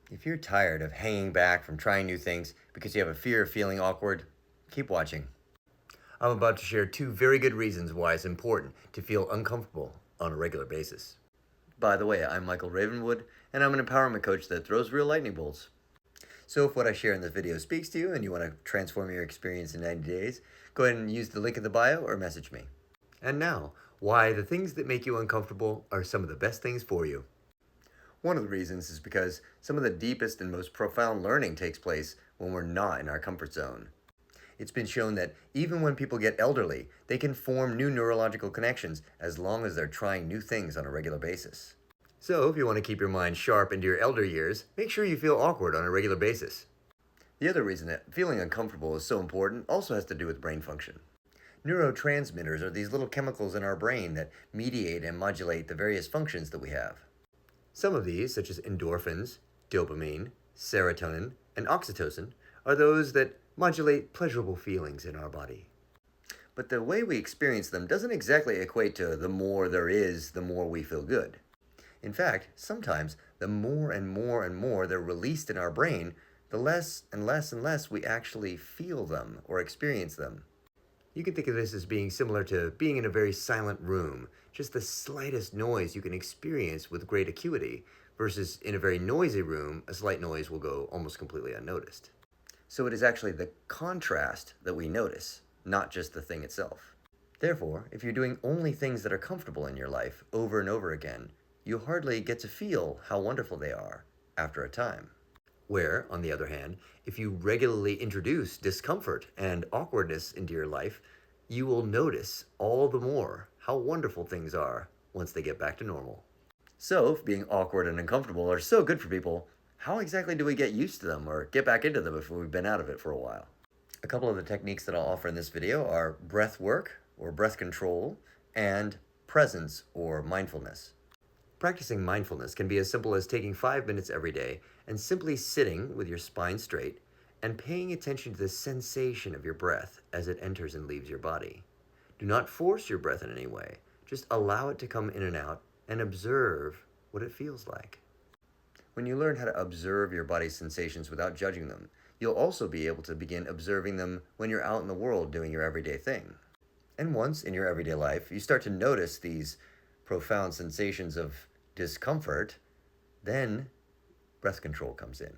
If you're tired of hanging back from trying new things because you have a fear of feeling awkward, keep watching. I'm about to share 2 very good reasons why it's important to feel uncomfortable on a regular basis. By the way, I'm Michael Ravenwood, and I'm an empowerment coach that throws real lightning bolts. So if what I share in this video speaks to you and you want to transform your experience in 90 days, go ahead and use the link in the bio or message me. And now, why the things that make you uncomfortable are some of the best things for you. One of the reasons is because some of the deepest and most profound learning takes place when we're not in our comfort zone. It's been shown that even when people get elderly, they can form new neurological connections as long as they're trying new things on a regular basis. So if you want to keep your mind sharp into your elder years, make sure you feel awkward on a regular basis. The other reason that feeling uncomfortable is so important also has to do with brain function. Neurotransmitters are these little chemicals in our brain that mediate and modulate the various functions that we have. Some of these, such as endorphins, dopamine, serotonin, and oxytocin, are those that modulate pleasurable feelings in our body. But the way we experience them doesn't exactly equate to the more there is, the more we feel good. In fact, sometimes the more and more and more they're released in our brain, the less and less and less we actually feel them or experience them. You can think of this as being similar to being in a very silent room. Just the slightest noise you can experience with great acuity, versus in a very noisy room, a slight noise will go almost completely unnoticed. So it is actually the contrast that we notice, not just the thing itself. Therefore, if you're doing only things that are comfortable in your life over and over again, you hardly get to feel how wonderful they are after a time. Where, on the other hand, if you regularly introduce discomfort and awkwardness into your life, you will notice all the more how wonderful things are once they get back to normal. So, if being awkward and uncomfortable are so good for people, how exactly do we get used to them or get back into them if we've been out of it for a while? A couple of the techniques that I'll offer in this video are breath work or breath control and presence or mindfulness. Practicing mindfulness can be as simple as taking 5 minutes every day and simply sitting with your spine straight and paying attention to the sensation of your breath as it enters and leaves your body. Do not force your breath in any way. Just allow it to come in and out and observe what it feels like. When you learn how to observe your body's sensations without judging them, you'll also be able to begin observing them when you're out in the world doing your everyday thing. And once in your everyday life, you start to notice these profound sensations of discomfort, then breath control comes in.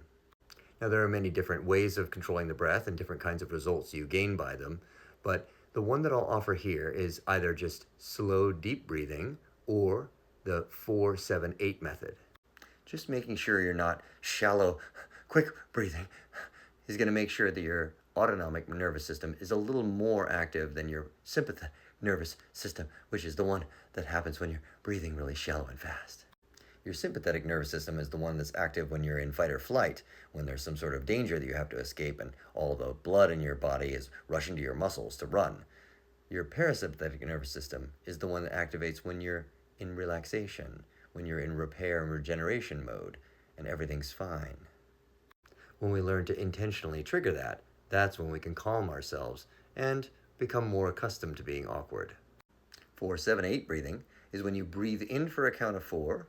Now, there are many different ways of controlling the breath and different kinds of results you gain by them, but the one that I'll offer here is either just slow, deep breathing or the 4-7-8 method. Just making sure you're not shallow, quick breathing is going to make sure that your autonomic nervous system is a little more active than your sympathetic nervous system, which is the one that happens when you're breathing really shallow and fast. Your sympathetic nervous system is the one that's active when you're in fight or flight, when there's some sort of danger that you have to escape and all the blood in your body is rushing to your muscles to run. Your parasympathetic nervous system is the one that activates when you're in relaxation, when you're in repair and regeneration mode, and everything's fine. When we learn to intentionally trigger that, that's when we can calm ourselves and become more accustomed to being awkward. 4-7-8 breathing is when you breathe in for a count of 4,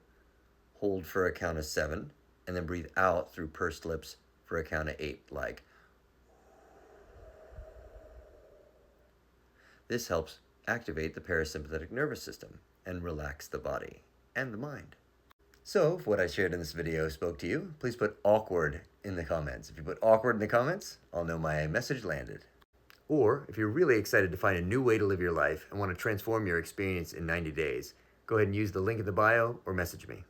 hold for a count of 7, and then breathe out through pursed lips for a count of 8, like. This helps activate the parasympathetic nervous system and relax the body and the mind. So, if what I shared in this video spoke to you, please put awkward in the comments. If you put awkward in the comments, I'll know my message landed. Or, if you're really excited to find a new way to live your life and want to transform your experience in 90 days, go ahead and use the link in the bio or message me.